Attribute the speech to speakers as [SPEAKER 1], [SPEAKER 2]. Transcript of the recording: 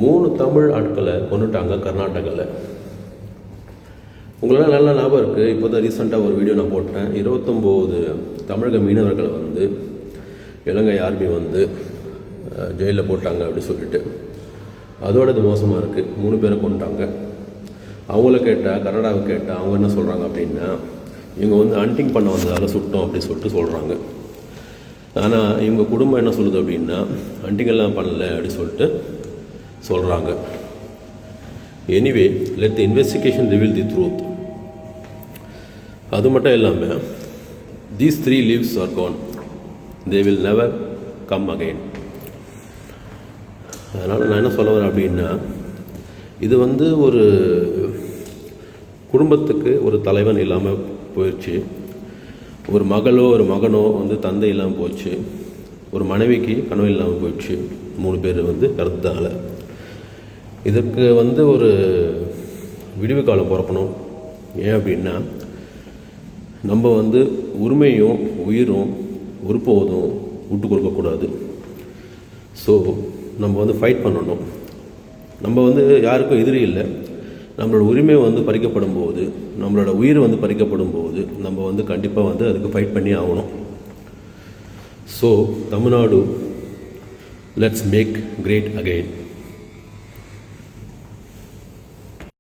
[SPEAKER 1] 3 தமிழ் ஆட்களை கொண்டுட்டாங்க கர்நாடகாவில். உங்களெல்லாம் நல்லா ஞாபகம் இருக்குது. இப்போ தான் ரீசெண்டாக ஒரு வீடியோ நான் போட்டேன். 29 தமிழக மீனவர்களை வந்து இலங்கை ஆர்மி வந்து ஜெயிலில் போட்டாங்க அப்படின்னு சொல்லிட்டு. அதோட இது மோசமாக இருக்குது. 3 பேரை கொண்டுட்டாங்க. அவங்கள கேட்டால், கர்நாடகாவை கேட்டால் அவங்க என்ன சொல்கிறாங்க அப்படின்னா, இவங்க வந்து ஹண்டிங் பண்ண வந்ததால் சுட்டோம் அப்படின்னு சொல்லிட்டு சொல்கிறாங்க. ஆனால் இவங்க குடும்பம் என்ன சொல்லுது அப்படின்னா, ஹண்டிங்கெல்லாம் பண்ணல அப்படின்னு சொல்லிட்டு சொல்கிறாங்க. Anyway, let the investigation reveal the truth. அது மட்டும் இல்லாமல், these 3 lives are gone. They will never come again. அதனால் நான் என்ன சொல்ல வரேன் அப்படின்னா, இது வந்து ஒரு குடும்பத்துக்கு ஒரு தலைவன் இல்லாமல் போயிடுச்சு. ஒரு மகளோ ஒரு மகனோ வந்து தந்தை இல்லாமல் போச்சு. ஒரு மனைவிக்கு கனவு இல்லாமல் போயிடுச்சு. 3 பேர் வந்து கருத்தால். இதற்கு வந்து ஒரு விடிவு காலம் பிறக்கணும். ஏன் அப்படின்னா, நம்ம வந்து உரிமையும் உயிரும் ஒருபோதும் விட்டு கொடுக்கக்கூடாது. ஸோ நம்ம வந்து ஃபைட் பண்ணணும். நம்ம வந்து யாருக்கும் எதிரி இல்லை. நம்மளோட உரிமை வந்து பறிக்கப்படும் போது, நம்மளோட உயிர் வந்து பறிக்கப்படும் போது நம்ம வந்து கண்டிப்பாக வந்து அதுக்கு ஃபைட் பண்ணி ஆகணும். So Tamil Nadu, let's make great again.